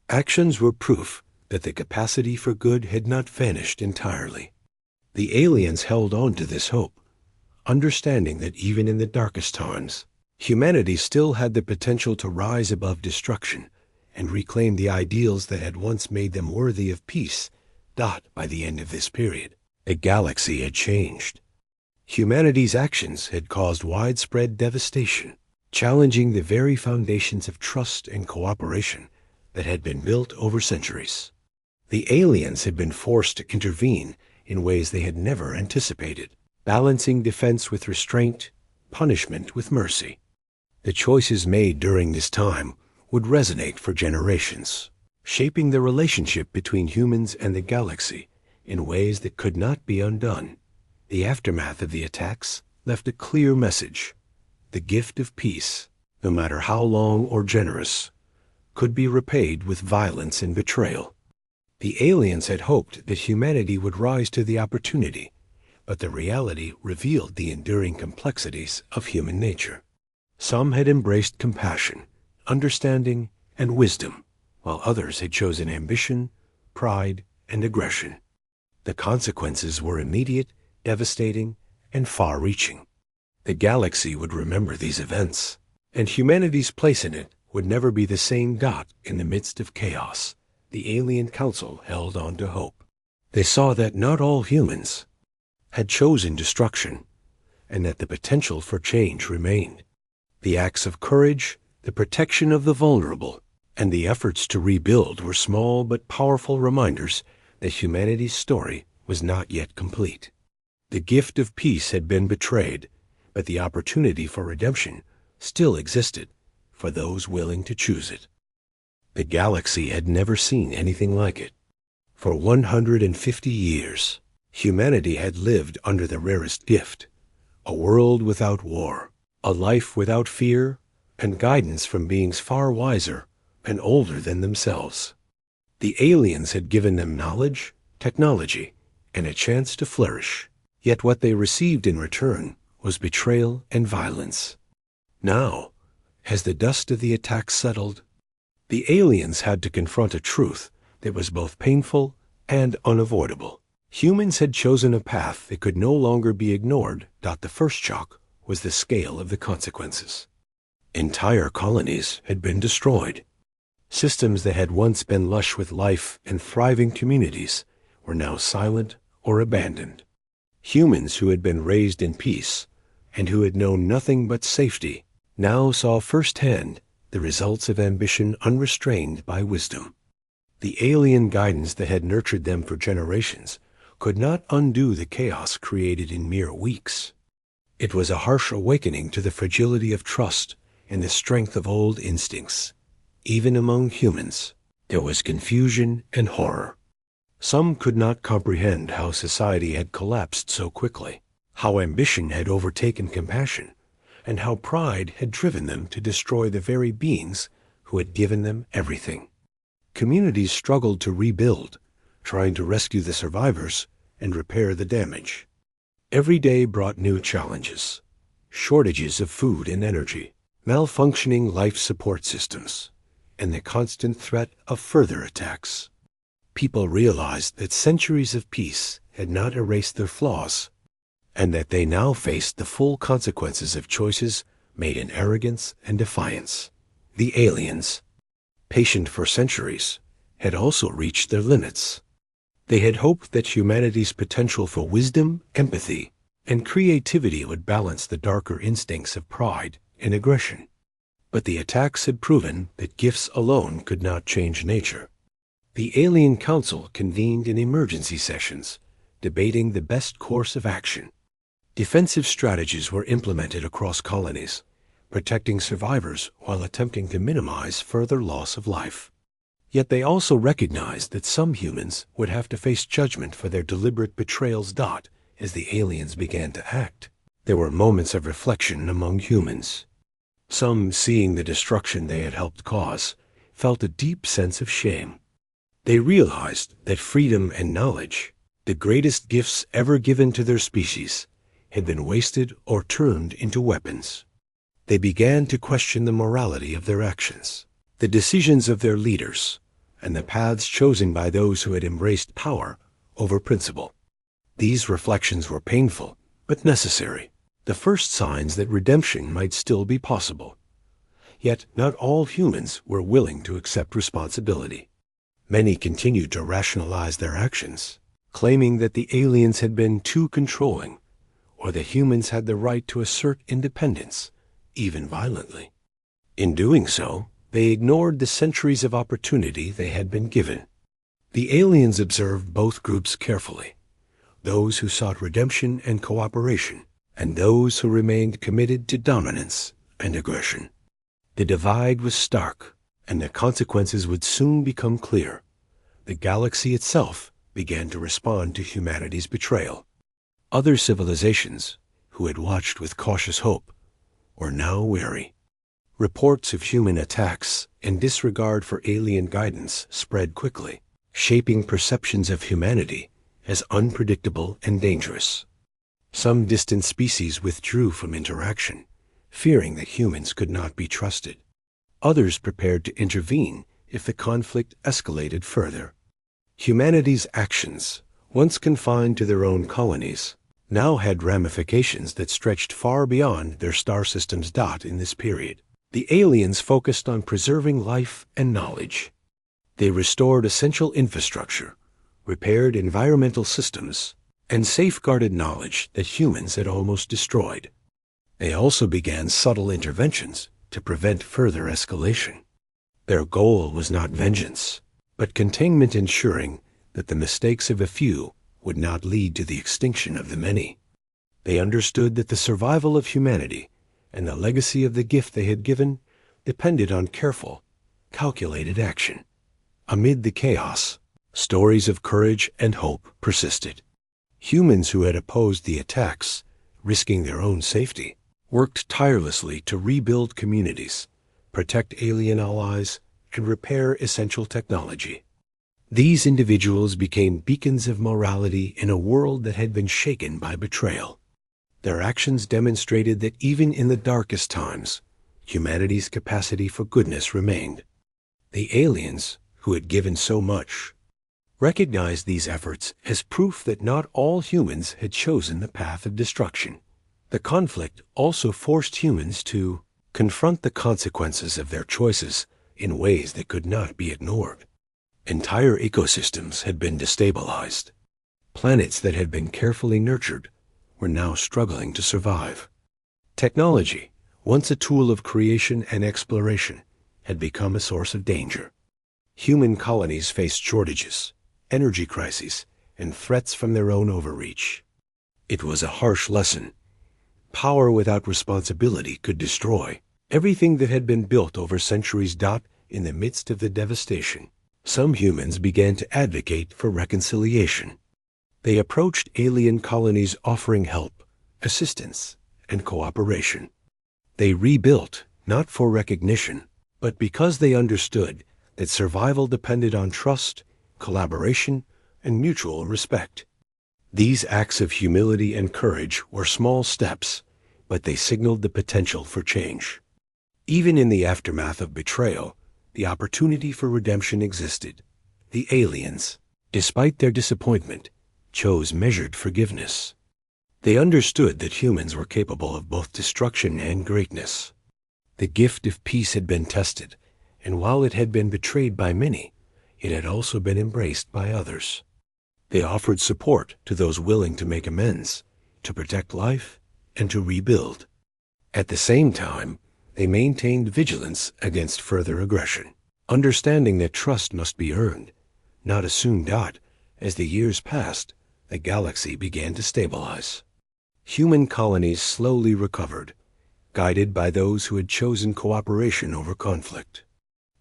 actions were proof that the capacity for good had not vanished entirely. The aliens held on to this hope, understanding that even in the darkest times, humanity still had the potential to rise above destruction and reclaim the ideals that had once made them worthy of peace. By the end of this period, the galaxy had changed. Humanity's actions had caused widespread devastation, challenging the very foundations of trust and cooperation that had been built over centuries. The aliens had been forced to intervene in ways they had never anticipated, balancing defense with restraint, punishment with mercy. The choices made during this time would resonate for generations, shaping the relationship between humans and the galaxy in ways that could not be undone. The aftermath of the attacks left a clear message. The gift of peace, no matter how long or generous, could be repaid with violence and betrayal. The aliens had hoped that humanity would rise to the opportunity, but the reality revealed the enduring complexities of human nature. Some had embraced compassion, understanding, and wisdom, while others had chosen ambition, pride, and aggression. The consequences were immediate, devastating, and far-reaching. The galaxy would remember these events, and humanity's place in it would never be the same. In the midst of chaos, the Alien Council held on to hope. They saw that not all humans had chosen destruction, and that the potential for change remained. The acts of courage, the protection of the vulnerable, and the efforts to rebuild were small but powerful reminders that humanity's story was not yet complete. The gift of peace had been betrayed, but the opportunity for redemption still existed for those willing to choose it. The galaxy had never seen anything like it. For 150 years, humanity had lived under the rarest gift, a world without war, a life without fear, and guidance from beings far wiser and older than themselves. The aliens had given them knowledge, technology, and a chance to flourish, yet what they received in return was betrayal and violence. Now, as the dust of the attack settled, the aliens had to confront a truth that was both painful and unavoidable. Humans had chosen a path that could no longer be ignored. The first shock was the scale of the consequences. Entire colonies had been destroyed. Systems that had once been lush with life and thriving communities were now silent or abandoned. Humans who had been raised in peace and who had known nothing but safety now saw firsthand the results of ambition unrestrained by wisdom. The alien guidance that had nurtured them for generations could not undo the chaos created in mere weeks. It was a harsh awakening to the fragility of trust and the strength of old instincts. Even among humans, there was confusion and horror. Some could not comprehend how society had collapsed so quickly, how ambition had overtaken compassion, and how pride had driven them to destroy the very beings who had given them everything. Communities struggled to rebuild, trying to rescue the survivors and repair the damage. Every day brought new challenges: shortages of food and energy, malfunctioning life support systems, and the constant threat of further attacks. People realized that centuries of peace had not erased their flaws, and that they now faced the full consequences of choices made in arrogance and defiance. The aliens, patient for centuries, had also reached their limits. They had hoped that humanity's potential for wisdom, empathy, and creativity would balance the darker instincts of pride and aggression. But the attacks had proven that gifts alone could not change nature. The Alien Council convened in emergency sessions, debating the best course of action. Defensive strategies were implemented across colonies, protecting survivors while attempting to minimize further loss of life. Yet they also recognized that some humans would have to face judgment for their deliberate betrayals. As the aliens began to act, there were moments of reflection among humans. Some, seeing the destruction they had helped cause, felt a deep sense of shame. They realized that freedom and knowledge, the greatest gifts ever given to their species, had been wasted or turned into weapons. They began to question the morality of their actions, the decisions of their leaders, and the paths chosen by those who had embraced power over principle. These reflections were painful, but necessary, the first signs that redemption might still be possible. Yet not all humans were willing to accept responsibility. Many continued to rationalize their actions, claiming that the aliens had been too controlling, or that humans had the right to assert independence, even violently. In doing so, they ignored the centuries of opportunity they had been given. The aliens observed both groups carefully, those who sought redemption and cooperation, and those who remained committed to dominance and aggression. The divide was stark, and the consequences would soon become clear. The galaxy itself began to respond to humanity's betrayal. Other civilizations, who had watched with cautious hope, were now wary. Reports of human attacks and disregard for alien guidance spread quickly, shaping perceptions of humanity as unpredictable and dangerous. Some distant species withdrew from interaction, fearing that humans could not be trusted. Others prepared to intervene if the conflict escalated further. Humanity's actions, once confined to their own colonies, now had ramifications that stretched far beyond their star systems. In this period, the aliens focused on preserving life and knowledge. They restored essential infrastructure, repaired environmental systems, and safeguarded knowledge that humans had almost destroyed. They also began subtle interventions to prevent further escalation. Their goal was not vengeance, but containment, ensuring that the mistakes of a few would not lead to the extinction of the many. They understood that the survival of humanity and the legacy of the gift they had given depended on careful, calculated action. Amid the chaos, stories of courage and hope persisted. Humans who had opposed the attacks, risking their own safety, worked tirelessly to rebuild communities, protect alien allies, and repair essential technology. These individuals became beacons of morality in a world that had been shaken by betrayal. Their actions demonstrated that even in the darkest times, humanity's capacity for goodness remained. The aliens, who had given so much, recognized these efforts as proof that not all humans had chosen the path of destruction. The conflict also forced humans to confront the consequences of their choices in ways that could not be ignored. Entire ecosystems had been destabilized. Planets that had been carefully nurtured were now struggling to survive. Technology, once a tool of creation and exploration, had become a source of danger. Human colonies faced shortages, energy crises, and threats from their own overreach. It was a harsh lesson. Power without responsibility could destroy everything that had been built over centuries. In the midst of the devastation, Some humans began to advocate for reconciliation. They approached alien colonies offering help, assistance, and cooperation. They rebuilt, not for recognition, but because they understood that survival depended on trust, collaboration, and mutual respect. These acts of humility and courage were small steps, but they signaled the potential for change. Even in the aftermath of betrayal, the opportunity for redemption existed. The aliens, despite their disappointment, chose measured forgiveness. They understood that humans were capable of both destruction and greatness. The gift of peace had been tested, and while it had been betrayed by many, it had also been embraced by others. They offered support to those willing to make amends, to protect life, and to rebuild. At the same time, they maintained vigilance against further aggression, understanding that trust must be earned, not assumed. As the years passed, the galaxy began to stabilize. Human colonies slowly recovered, guided by those who had chosen cooperation over conflict.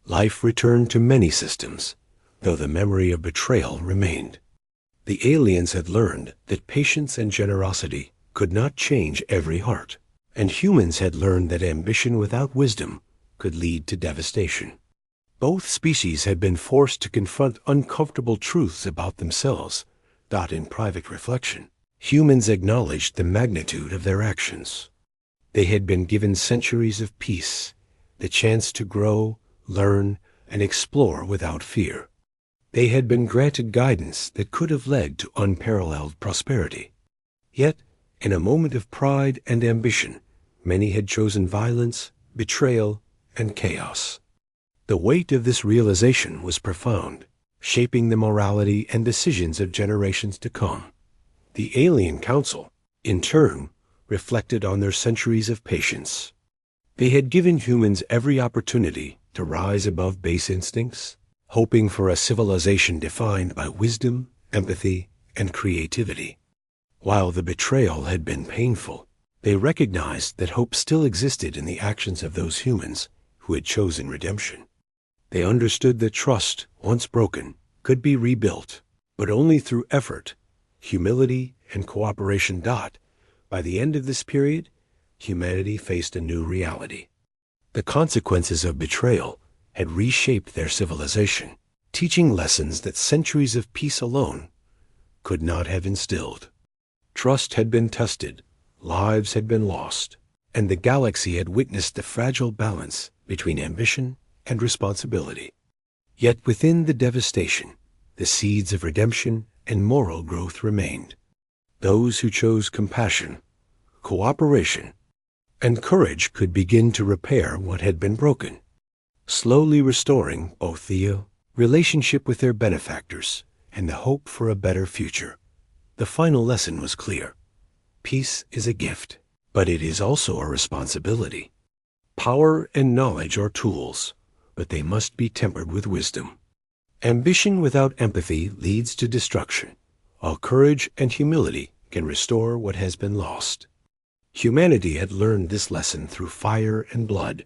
Life returned to many systems, though the memory of betrayal remained. The aliens had learned that patience and generosity could not change every heart, and humans had learned that ambition without wisdom could lead to devastation. Both species had been forced to confront uncomfortable truths about themselves. In private reflection, humans acknowledged the magnitude of their actions. They had been given centuries of peace, the chance to grow, learn, and explore without fear. They had been granted guidance that could have led to unparalleled prosperity. Yet, in a moment of pride and ambition, many had chosen violence, betrayal, and chaos. The weight of this realization was profound, shaping the morality and decisions of generations to come. The Alien Council, in turn, reflected on their centuries of patience. They had given humans every opportunity to rise above base instincts, hoping for a civilization defined by wisdom, empathy, and creativity. While the betrayal had been painful, they recognized that hope still existed in the actions of those humans who had chosen redemption. They understood that trust, once broken, could be rebuilt, but only through effort, humility, and cooperation. By the end of this period, humanity faced a new reality. The consequences of betrayal had reshaped their civilization, teaching lessons that centuries of peace alone could not have instilled. Trust had been tested, lives had been lost, and the galaxy had witnessed the fragile balance between ambition and responsibility. Yet within the devastation, the seeds of redemption and moral growth remained. Those who chose compassion, cooperation, and courage could begin to repair what had been broken, slowly restoring both the relationship with their benefactors and the hope for a better future. The final lesson was clear. Peace is a gift, but it is also a responsibility. Power and knowledge are tools, but they must be tempered with wisdom. Ambition without empathy leads to destruction, while courage and humility can restore what has been lost. Humanity had learned this lesson through fire and blood,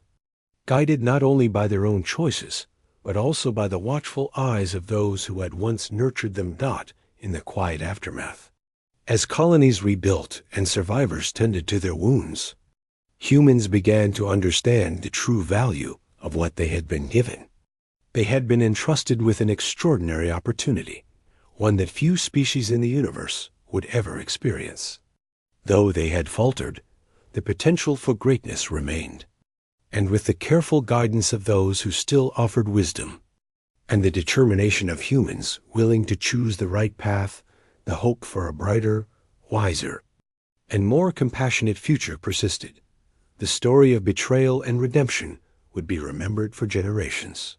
guided not only by their own choices, but also by the watchful eyes of those who had once nurtured them. In the quiet aftermath. As colonies rebuilt and survivors tended to their wounds, humans began to understand the true value of what they had been given. They had been entrusted with an extraordinary opportunity, one that few species in the universe would ever experience. Though they had faltered, the potential for greatness remained. And with the careful guidance of those who still offered wisdom, and the determination of humans willing to choose the right path, the hope for a brighter, wiser, and more compassionate future persisted. The story of betrayal and redemption would be remembered for generations.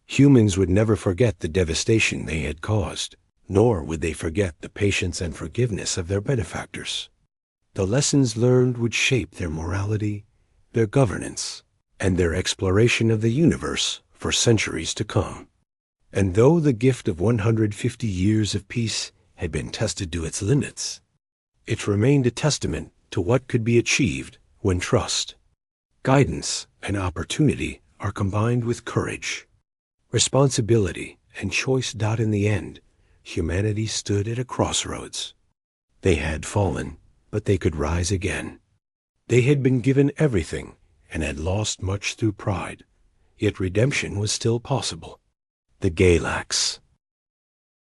Humans would never forget the devastation they had caused, nor would they forget the patience and forgiveness of their benefactors. The lessons learned would shape their morality, their governance, and their exploration of the universe for centuries to come. And though the gift of 150 years of peace had been tested to its limits, it remained a testament to what could be achieved when trust, guidance, and opportunity are combined with courage, responsibility, and choice. In the end, humanity stood at a crossroads. They had fallen, but they could rise again. They had been given everything and had lost much through pride, yet redemption was still possible. The Galax.